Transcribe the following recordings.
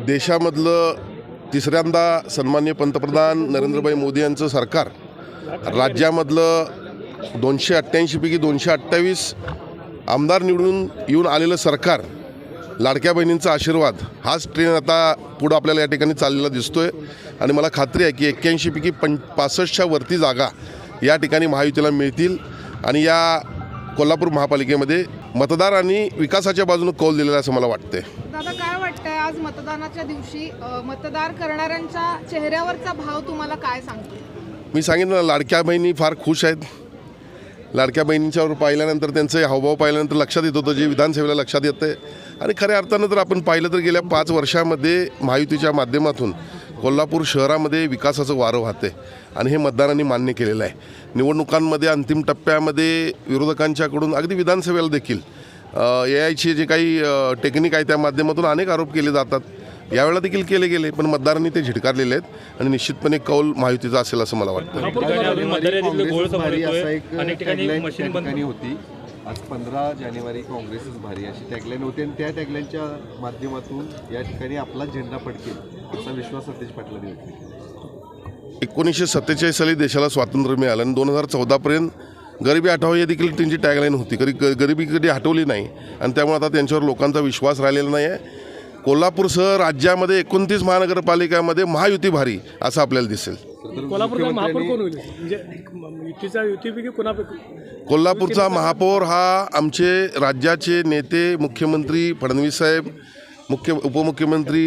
देशामधलं तिसऱ्यांदा सन्माननीय पंतप्रधान नरेंद्रभाई मोदी यांचं सरकार राज्यामधलं 288 पैकी 228 आमदार निवडून येऊन आलेलं सरकार, लाडक्या बहिणींचा आशीर्वाद, हाच ट्रेन आता पुढं आपल्याला या ठिकाणी चाललेला दिसतोय. आणि मला खात्री आहे की 81 पैकी 65च्या वरती जागा या ठिकाणी महायुतीला मिळतील. आणि या कोल्हापूर महापालिकेमध्ये मतदारांनी विकासाच्या बाजूने कौल दिलेला असं मला वाटते. दादा, काय वाटतंय आज मतदानाच्या दिवशी मतदार करणाऱ्यांच्या चेहऱ्यावरचा भाव तुम्हाला काय सांगतो? मी सांगितलं, लाडक्या बहिणी फार खुश आहेत. लाडक्या बहिणींच्यावर पाहिल्यानंतर त्यांचे हावभाव पाहिल्यानंतर लक्षात येत होतं, जे विधानसभेला लक्षात येतं आहे. आणि खऱ्या अर्थानं जर आपण पाहिलं तर गेल्या 5 वर्षामध्ये महायुतीच्या माध्यमातून कोल्हापूर शहरामध्ये विकासाचं वारं वाहते आणि हे मतदारांनी मान्य केलेलं आहे. निवडणुकांमध्ये अंतिम टप्प्यामध्ये विरोधकांच्याकडून अगदी विधानसभेला देखील AIचे जे काही टेक्निक आहे त्या माध्यमातून अनेक आरोप केले जातात. यावेळेला देखील केले गेले, पण मतदारांनी ते झिडकारलेले आहेत आणि निश्चितपणे कौल महायुतीचा असेल असं मला वाटतं. आज 15 जानेवारी काँग्रेसच भारी अशी टॅगलाईन होती आणि त्या टॅगलाईनच्या माध्यमातून या ठिकाणी आपला झेंडा फडकेल असा विश्वास सतेज पाटलांनी व्यक्त केला. 1947 साली देशाला स्वातंत्र्य मिळालं आणि 2014पर्यंत गरिबी हटाव ही देखील त्यांची टॅगलाईन होती. गरिबी कधी हटवली नाही आणि त्यामुळे आता त्यांच्यावर लोकांचा विश्वास राहिलेला नाही आहे. कोल्हापूरसह राज्यामध्ये 29 महानगरपालिकांमध्ये महायुती भारी असं आपल्याला दिसेल. कोल्हापूरचा महापौर हा आमचे राज्याचे नेते मुख्यमंत्री फडणवीस साहेब, उपमुख्यमंत्री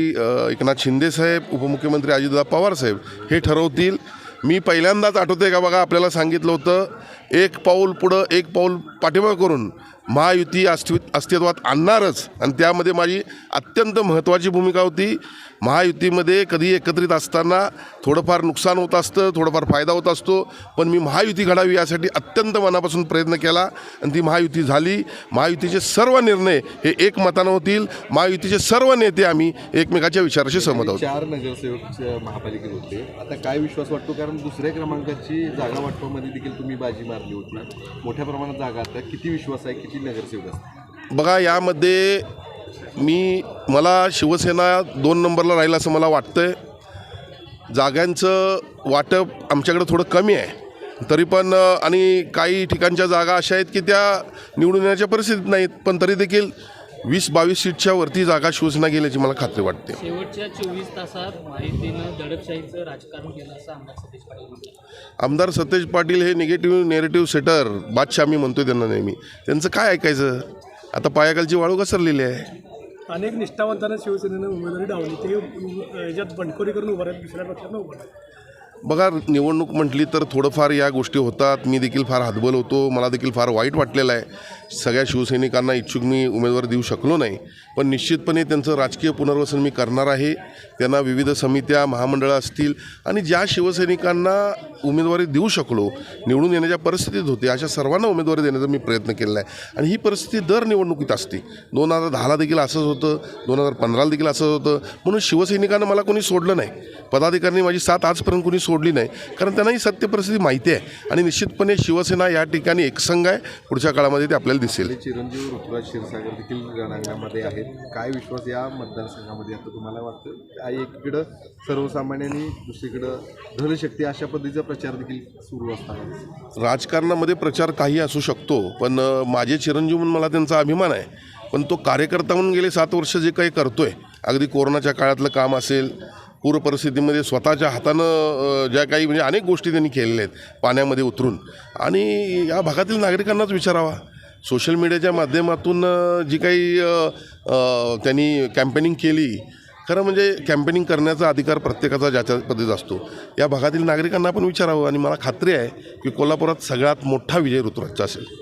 एकनाथ शिंदे साहेब, उपमुख्यमंत्री अजितदादा पवार साहेब हे ठरवतील. मी पहिल्यांदाच आठवते का बघा, आपल्याला सांगितलं होतं, एक पाऊल पुढं एक पाऊल पाठीमागे करून महायुती अस्तित्वात आणणारच. आणि त्यामध्ये माझी अत्यंत महत्त्वाची भूमिका होती. महायुतीमध्ये कधी एकत्रित असताना थोडंफार नुकसान होत असतं, थोडंफार फायदा होत असतो, पण मी महायुती घडावी यासाठी अत्यंत मनापासून प्रयत्न केला आणि ती महायुती झाली. महायुतीचे सर्व निर्णय हे एकमतानं होतील. महायुतीचे सर्व नेते आम्ही एकमेकाच्या विचाराशी सहमत आहोत. 4 नगरसेवक महापालिकेत होते. आता काय विश्वास वाटतो, कारण दुसऱ्या क्रमांकाची जागा वाटपामध्ये देखील तुम्ही बाजी मारली होती. मोठ्या प्रमाणात जागा आता किती विश्वास आहे, किती नगरसेवक असतात? बघा, यामध्ये मला शिवसेना 2 नंबरला राहील असं मला वाटतंय. जागांचं वाटप आमच्याकडे थोडं कमी आहे तरी पण, आणि काही ठिकाणच्या जागा अशा आहेत की त्या निवडून येण्याच्या परिस्थितीत नाहीत, पण तरी देखील 20-22 सीटच्या वरती जागा शिवसेना गेल्याची मला खात्री वाटते. शेवटच्या 24 तासात माहितीनं दडपशाहीचं राजकारण केलं असं आमदार सतेज पाटील. आमदार सतेज पाटील हे निगेटिव्ह नेरेटिव्ह सेटर बादशाह मी म्हणतोय त्यांना नेहमी. त्यांचं काय ऐकायचं, आता पायाखालची वाळू घसरलेली आहे. अनेक निष्ठावंतांना शिवसेनेनं उमेदवारी डावली, ते याच्यात बंडखोरी करून उभं राहत, दुसऱ्या पक्षानं उभं राहत. बघा, निवडणूक म्हटली तर थोडंफार या गोष्टी होतात. मी देखील फार हतबल होतो, मला देखील फार वाईट वाटलेलं आहे. सगळ्या शिवसैनिकांना इच्छुक मी उमेदवारी देऊ शकलो नाही, पण निश्चितपणे त्यांचं राजकीय पुनर्वसन मी करणार आहे. त्यांना विविध समित्या, महामंडळं असतील आणि ज्या शिवसैनिकांना उमेदवारी देऊ शकलो, निवडून येण्याच्या परिस्थितीत होते, अशा सर्वांना उमेदवारी देण्याचा मी प्रयत्न केलेला आहे. आणि ही परिस्थिती दर निवडणुकीत असते. 2010ला देखील असंच होतं, 2015ला देखील असंच होतं. म्हणून शिवसैनिकांना मला कोणी सोडलं नाही, पदाधिकाऱ्यांनी माझी साथ आजपर्यंत कोणी सोडली नाही, कारण त्यांनाही सत्य परिस्थिती माहिती आहे. आणि निश्चितपणे शिवसेना या ठिकाणी एकसंघ आहे. पुढच्या काळामध्ये ते आपल्याला दिसेल. चिरंजीव ऋतुराज क्षीरसागर देखील रणांगणामध्ये आहेत. काय विश्वास या मतदारसंघामध्ये आता तुम्हाला वाटतं? एकीकडं सर्वसामान्यांनी, दुसरीकडं धनशक्ती अशा पद्धतीचा प्रचार देखील सुरू असताना राजकारणामध्ये प्रचार काही असू शकतो, पण माझे चिरंजीव म्हणून मला त्यांचा अभिमान आहे. पण तो कार्यकर्ता म्हणून गेले 7 वर्ष जे काही करतोय, अगदी कोरोनाच्या काळातलं काम असेल, पूर परिस्थितीमध्ये स्वतःच्या हातानं ज्या काही म्हणजे अनेक गोष्टी त्यांनी केलेल्या आहेत पाण्यामध्ये उतरून. आणि या भागातील नागरिकांनाच विचारावा, सोशल मीडियाच्या माध्यमातून जी काही त्यांनी कॅम्पेनिंग केली, खरं म्हणजे कॅम्पेनिंग करण्याचा अधिकार प्रत्येकाचा ज्याच्या पद्धतीत असतो. या भागातील नागरिकांना आपण विचारावं आणि मला खात्री आहे की कोल्हापुरात सगळ्यात मोठा विजय ऋतुराजचा असेल.